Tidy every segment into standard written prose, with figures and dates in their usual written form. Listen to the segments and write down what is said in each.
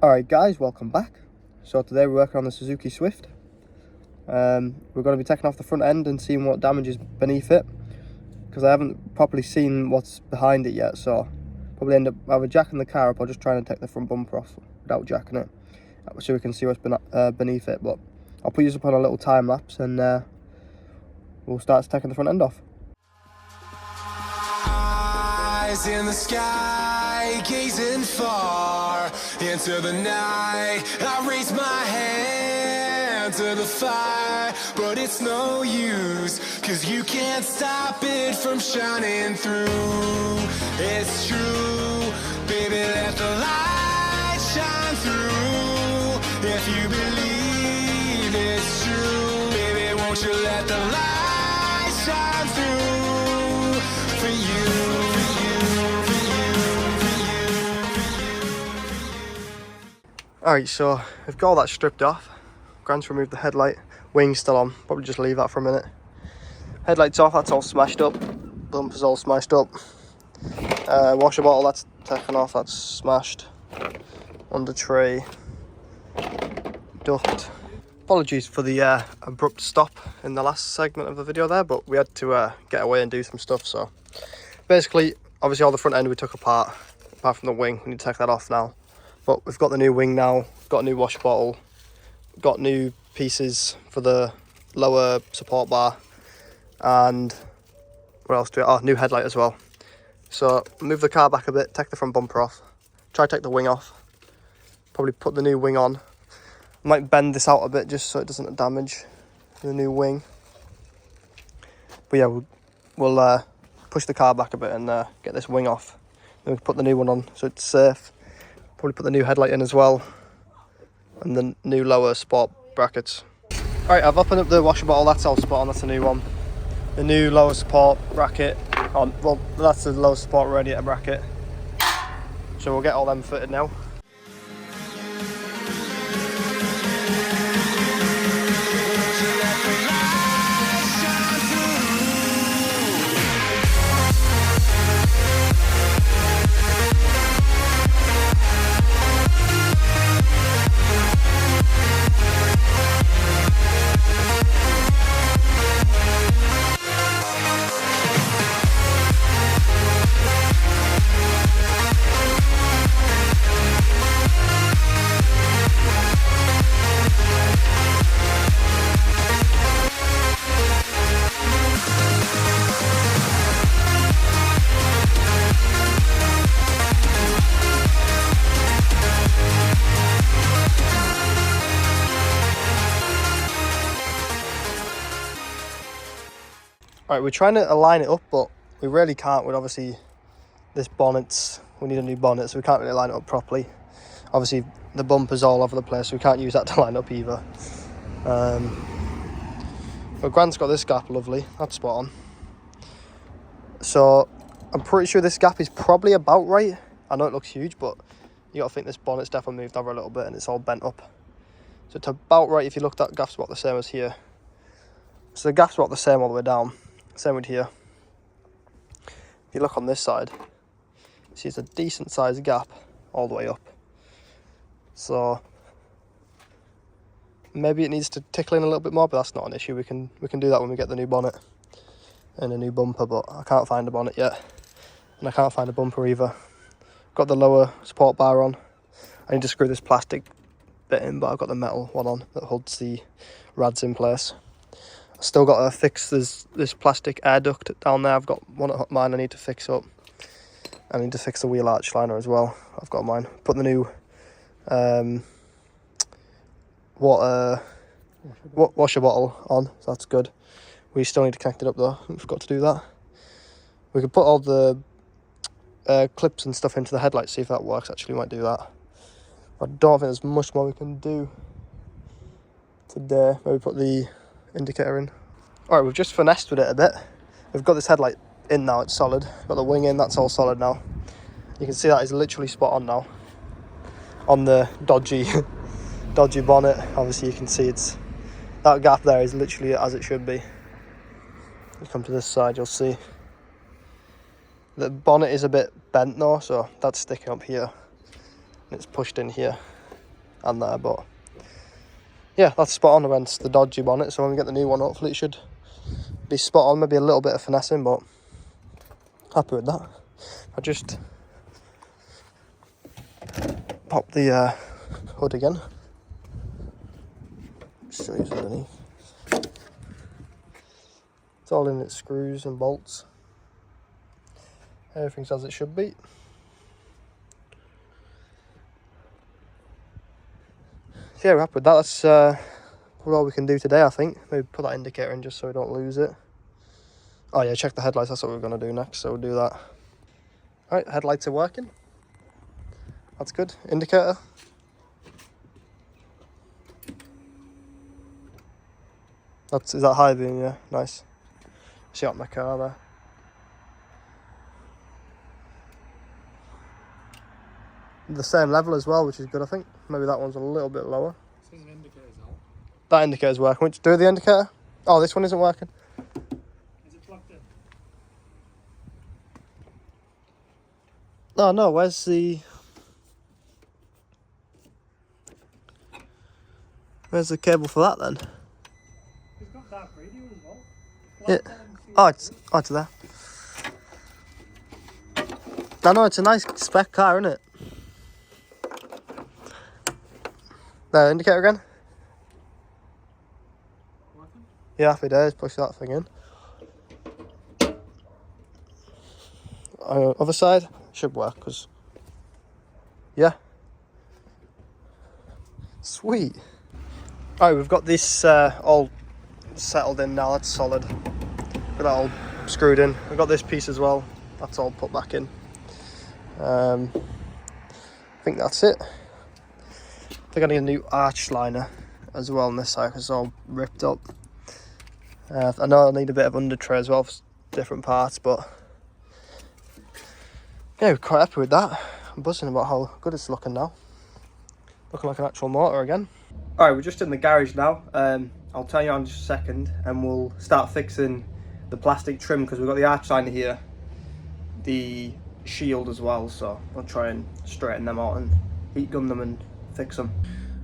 Alright guys, welcome back. So today we're working on the Suzuki Swift. We're going to be taking off the front end and seeing what damage is beneath it, because I haven't properly seen what's behind it yet, so probably end up either jacking the car up or just trying to take the front bumper off without jacking it, so we can see what's beneath it. But I'll put you up on a little time lapse and we'll start taking the front end off. Eyes in the sky, gazing far into the night. I raise my hand to the fire, but it's no use, 'cause you can't stop it from shining through. It's true, baby, let the light shine through. If you believe it's true, baby, won't you let the light shine through for you. Alright, so we've got all that stripped off. Grant's removed the headlight. Wing's still on. Probably just leave that for a minute. Headlight's off, that's all smashed up. Bumper's all smashed up. Washer bottle, that's taken off, that's smashed. Under tray. Duct. Apologies for the abrupt stop in the last segment of the video there, but we had to get away and do some stuff. So basically, obviously all the front end we took apart from the wing. We need to take that off now. But we've got the new wing now, got a new wash bottle, got new pieces for the lower support bar, and what else do we have? Oh, new headlight as well. So move the car back a bit, take the front bumper off, try to take the wing off, probably put the new wing on. I might bend this out a bit just so it doesn't damage the new wing. But yeah, we'll push the car back a bit and get this wing off. Then we can put the new one on so it's safe. Probably put the new headlight in as well, and the new lower sport brackets. Alright, I've opened up the washer bottle, that's all spot on, that's a new one. The new lower support bracket on, well, that's the lower support radiator bracket. So we'll get all them fitted now. Alright, we're trying to align it up, but we really can't. With obviously this bonnet, we need a new bonnet, so we can't really line it up properly. Obviously the bumper's all over the place, so we can't use that to line up either. But Grant's got this gap, lovely, that's spot on. So I'm pretty sure this gap is probably about right. I know it looks huge, but you gotta think this bonnet's definitely moved over a little bit and it's all bent up. So it's about right. If you look, that gap's about the same as here. So the gap's about the same all the way down. Same with here. If you look on this side, you see it's a decent sized gap all the way up. So maybe it needs to tickle in a little bit more, but that's not an issue. We can do that when we get the new bonnet and a new bumper, but I can't find a bonnet yet. And I can't find a bumper either. Got the lower support bar on. I need to screw this plastic bit in, but I've got the metal one on that holds the rads in place. Still got to fix this plastic air duct down there. I've got one at mine I need to fix up. I need to fix the wheel arch liner as well. I've got mine. Put the new washer bottle on, so that's good. We still need to connect it up though. I forgot to do that. We could put all the clips and stuff into the headlight, see if that works. Actually, we might do that. I don't think there's much more we can do today. Maybe put the indicator in. Alright, we've just finessed with it a bit. We've got this headlight in now, it's solid. Got the wing in, that's all solid now. You can see that is literally spot on now. On the dodgy bonnet, obviously you can see it's, that gap there is literally as it should be. You come to this side, you'll see the bonnet is a bit bent though, so that's sticking up here and it's pushed in here. and there, but yeah, that's spot on against the dodgy bonnet. So when we get the new one, hopefully it should be spot on. Maybe a little bit of finessing, but happy with that. I just pop the hood again. Show you underneath. It's all in its screws and bolts. Everything's as it should be. So yeah, we're happy with that. That's all we can do today, I think. Maybe put that indicator in just so we don't lose it. Oh yeah, check the headlights. That's what we're going to do next, so we'll do that. Alright, headlights are working. That's good. Indicator. Is that high beam? Yeah, nice. See out my car there. The same level as well, which is good, I think. Maybe that one's a little bit lower. Says indicator's out. That indicator's working. Which, do the indicator? Oh, this one isn't working. Is it plugged in? Oh no, where's the cable for that then? It's got that radio as well. Yeah. Oh, it's there. No, it's a nice spec car, isn't it? There, indicator again. Working? Yeah, happy days. Push that thing in. Other side should work, because yeah, sweet. Alright, we've got this all settled in now. That's solid. Got that all screwed in. We've got this piece as well. That's all put back in. I think that's it. I think I need a new arch liner as well on this side because it's all ripped up. I know I need a bit of under tray as well for different parts, but yeah, we're quite happy with that. I'm buzzing about how good it's looking now. Looking like an actual motor again. Alright, we're just in the garage now. I'll turn you on in just a second and we'll start fixing the plastic trim because we've got the arch liner here, the shield as well, so I'll try and straighten them out and heat gun them and fix them.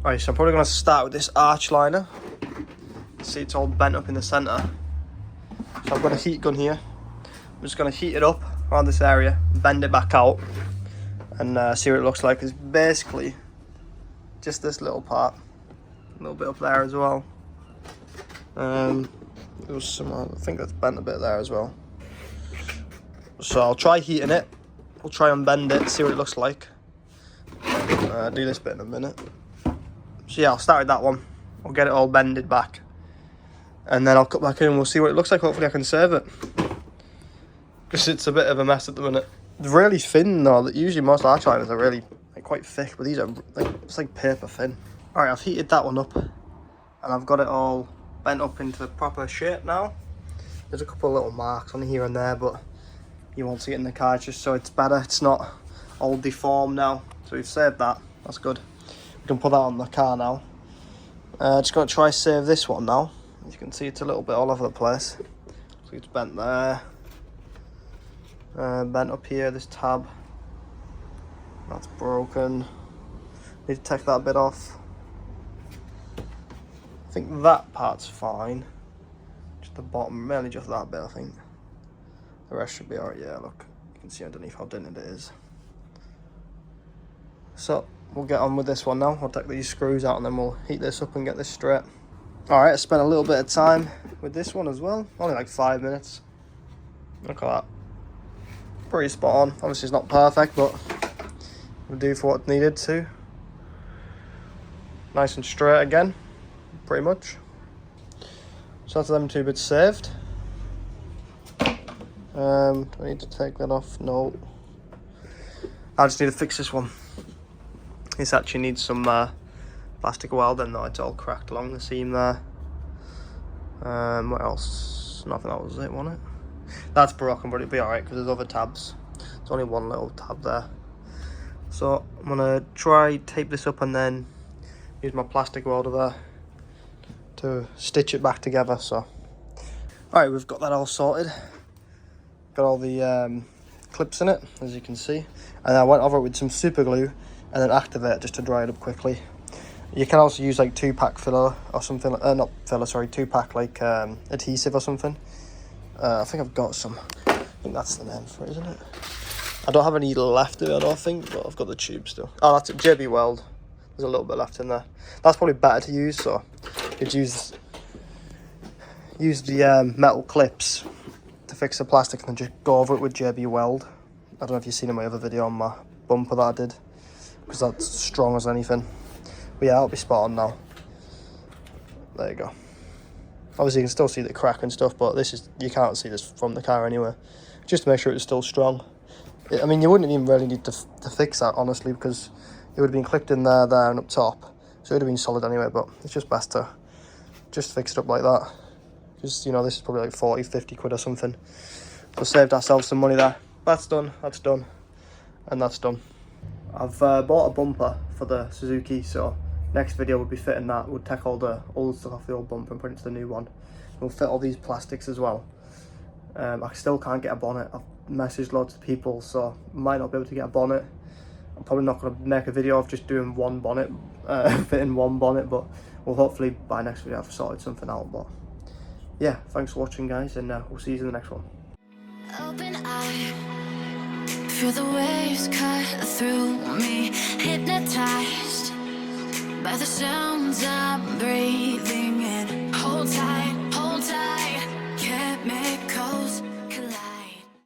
Alright, so I'm probably going to start with this arch liner. See, it's all bent up in the centre. So I've got a heat gun here. I'm just going to heat it up around this area, bend it back out and see what it looks like. It's basically just this little part, a little bit up there as well. There was some, I think that's bent a bit there as well. So I'll try heating it. We'll try and bend it, see what it looks like. Do this bit in a minute. So yeah, I'll start with that one. I'll get it all bended back. And then I'll cut back in and we'll see what it looks like. Hopefully I can save it. Because it's a bit of a mess at the minute. They're really thin though. Usually most arch liners are really quite thick, but these are it's like paper thin. Alright, I've heated that one up. And I've got it all bent up into the proper shape now. There's a couple of little marks on here and there, but you won't see it in the car just so it's better. It's not all deformed now. So we've saved that. That's good. We can put that on the car now. Just going to try save this one now. As you can see, it's a little bit all over the place. So it's bent there. Bent up here, this tab. That's broken. Need to take that bit off. I think that part's fine. Just the bottom, mainly just that bit, I think. The rest should be alright. Yeah, look. You can see underneath how dented it is. So, we'll get on with this one now. I'll take these screws out and then we'll heat this up and get this straight. Alright, I spent a little bit of time with this one as well. Only like 5 minutes. Look at that. Pretty spot on. Obviously it's not perfect, but we'll do for what needed to. Nice and straight again. Pretty much. So that's them two bits saved. Do I need to take that off? No. I just need to fix this one. This actually needs some plastic welding though. It's all cracked along the seam there. What else? Nothing, that was it, wasn't it? That's broken, but it'll be alright because there's other tabs. There's only one little tab there. So I'm gonna try tape this up and then use my plastic welder there to stitch it back together. So alright, we've got that all sorted. Got all the clips in it, as you can see, and I went over it with some super glue and then activate it just to dry it up quickly. You can also use like 2-pack filler or something, not filler, sorry, 2-pack like adhesive or something. I think I've got some. I think that's the name for it, isn't it? I don't have any left of it, I don't think, but I've got the tube still. Oh, that's it, JB Weld. There's a little bit left in there. That's probably better to use, so you'd use the metal clips to fix the plastic and then just go over it with JB Weld. I don't know if you've seen in my other video on my bumper that I did, because that's strong as anything. But yeah, that'll be spot on now. There you go. Obviously you can still see the crack and stuff, but you can't see this from the car anyway. Just to make sure it's still strong. I mean, you wouldn't even really need to fix that, honestly, because it would have been clipped in there, and up top. So it would have been solid anyway, but it's just best to just fix it up like that. Just, you know, this is probably like 40, 50 quid or something. So saved ourselves some money there. That's done, and that's done. I've bought a bumper for the Suzuki, so next video would be fitting that. We'll take all the old stuff off the old bumper and put it into the new one. We'll fit all these plastics as well. I still can't get a bonnet. I've messaged loads of people, so might not be able to get a bonnet. I'm probably not going to make a video of just doing one bonnet, fitting one bonnet, but we'll hopefully by next video I've sorted something out. But yeah, thanks for watching, guys, and we'll see you in the next one. Open eye, feel the waves cut through me, hypnotized by the sounds I'm breathing in. Hold tight.